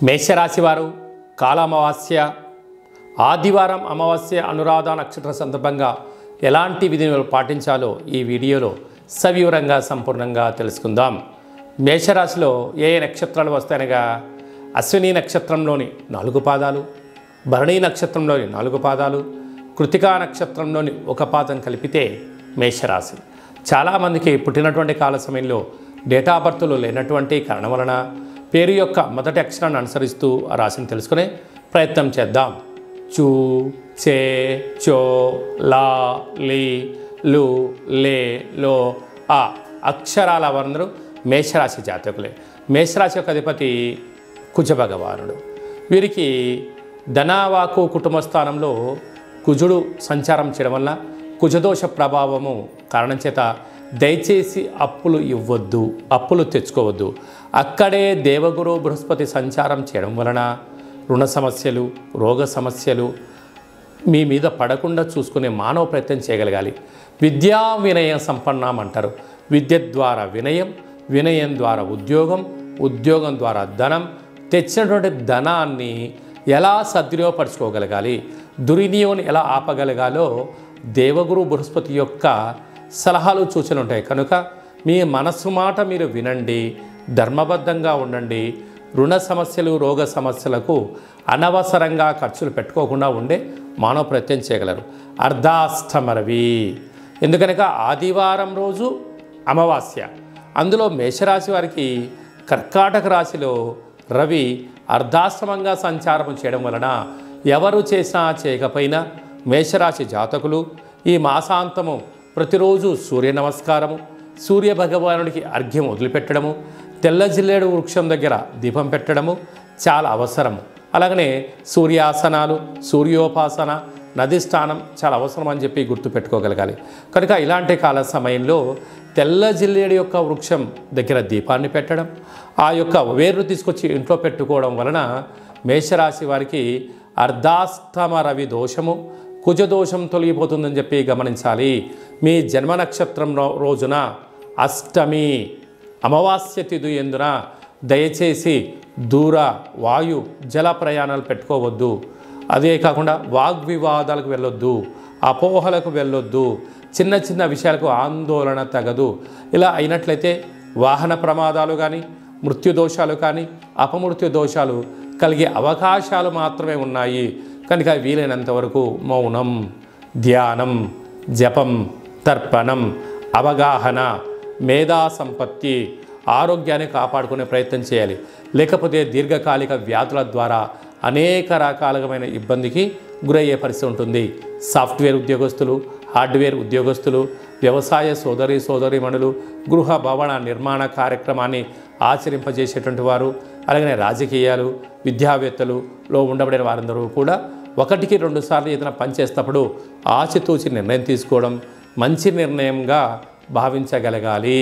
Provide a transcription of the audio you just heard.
మేషరాశి వారు కాలామావాస్య ఆదివారం అమావాస్య అనురాధ నక్షత్ర సందర్భంగా ఎలాంటి విధులు పాటించాలో ఈ వీడియోలో సవివరంగా సంపూర్ణంగా తెలుసుకుందాం. మేషరాశిలో ఏ నక్షత్రాలు వస్తాయనగా అశ్విని నక్షత్రంలోని 4 పాదాలు, భరణి నక్షత్రంలోని 4 పాదాలు, కృతికా నక్షత్రంలోని 1 పాదం కలిపితే మేషరాశి. చాలామందికి పుట్టినటువంటి కాల సమయంలో డేటా బర్త్లు లేనటువంటి కారణం వలన పేరు యొక్క మొదటి అక్షరాన్ని అనుసరిస్తూ ఆ రాశిని తెలుసుకునే ప్రయత్నం చేద్దాం. చూ, చే, చో, లా, లి, లు, లే, లో, ఆ అక్షరాల వారందరూ మేషరాశి జాతకులే. మేషరాశి యొక్క అధిపతి కుజ భగవానుడు. వీరికి ధనవాకు కుటుంబ స్థానంలో కుజుడు సంచారం చేయడం వల్ల కుజదోష ప్రభావము కారణం చేత దయచేసి అప్పులు ఇవ్వద్దు, అప్పులు తెచ్చుకోవద్దు. అక్కడే దేవగురు బృహస్పతి సంచారం చేయడం వలన రుణ సమస్యలు, రోగ సమస్యలు మీ మీద పడకుండా చూసుకునే మానవ ప్రయత్నం చేయగలగాలి. విద్యా వినయ సంపన్నం అంటారు. విద్య ద్వారా వినయం, వినయం ద్వారా ఉద్యోగం, ఉద్యోగం ద్వారా ధనం, తెచ్చినటువంటి ధనాన్ని ఎలా సద్వినియోగపరచుకోగలగాలి, దుర్వినియోగం ఎలా ఆపగలగాలో దేవగురు బృహస్పతి యొక్క సలహాలు సూచనలు ఉంటాయి. కనుక మీ మనస్సు మాట మీరు వినండి, ధర్మబద్ధంగా ఉండండి. రుణ సమస్యలు, రోగ సమస్యలకు అనవసరంగా ఖర్చులు పెట్టుకోకుండా ఉండే మానవ ప్రయత్నం చేయగలరు. అర్ధాష్టమరవి ఎందుకనగా ఆదివారం రోజు అమావాస్య, అందులో మేషరాశి వారికి కర్కాటక రాశిలో రవి అర్ధాష్టమంగా సంచారం చేయడం వలన ఎవరు చేసినా చేయకపోయినా మేషరాశి జాతకులు ఈ మాసాంతము ప్రతిరోజు సూర్య నమస్కారము, సూర్య భగవానుడికి అర్ఘ్యం వదిలిపెట్టడము, తెల్ల జిల్లేడు వృక్షం దగ్గర దీపం పెట్టడము చాలా అవసరము. అలాగనే సూర్యాసనాలు, సూర్యోపాసన, నది స్నానం చాలా అవసరం అని చెప్పి గుర్తుపెట్టుకోగలగాలి. కనుక ఇలాంటి కాల సమయంలో తెల్ల జిల్లేడు యొక్క వృక్షం దగ్గర దీపాన్ని పెట్టడం, ఆ యొక్క వేర్లు తీసుకొచ్చి ఇంట్లో పెట్టుకోవడం వలన మేషరాశి వారికి అర్ధాష్టమ రవి దోషము, కుజదోషం తొలగిపోతుందని చెప్పి గమనించాలి. మీ జన్మ నక్షత్రం రోజున అష్టమి అమావాస్య తిథి ఎందున దయచేసి దూర వాయు జల ప్రయాణాలు పెట్టుకోవద్దు. అదే కాకుండా వాగ్వివాదాలకు వెళ్ళొద్దు, అపోహలకు వెళ్ళొద్దు, చిన్న చిన్న విషయాలకు ఆందోళన తగదు. ఇలా అయినట్లయితే వాహన ప్రమాదాలు కానీ, మృత్యుదోషాలు కానీ, అపమృత్యు దోషాలు కలిగే అవకాశాలు మాత్రమే ఉన్నాయి. కనుక వీలైనంత వరకు మౌనం, ధ్యానం, జపం, తర్పణం, అవగాహన, మేధా సంపత్తి, ఆరోగ్యాన్ని కాపాడుకునే ప్రయత్నం చేయాలి. లేకపోతే దీర్ఘకాలిక వ్యాధుల ద్వారా అనేక రకాలమైన ఇబ్బందికి గురయ్యే పరిస్థితి ఉంటుంది. సాఫ్ట్వేర్ ఉద్యోగస్తులు, హార్డ్వేర్ ఉద్యోగస్తులు, వ్యవసాయ సోదరీమణులు, గృహ భవన నిర్మాణ కార్యక్రమాన్ని ఆచరింపజేసేటువంటి వారు, అలాగనే రాజకీయాలు, విద్యావేత్తలులో ఉండబడిన వారందరూ కూడా 1-2 సార్లు ఏదైనా పని చేసేటప్పుడు ఆచితూచి నిర్ణయం తీసుకోవడం మంచి నిర్ణయంగా భావించగలగాలి.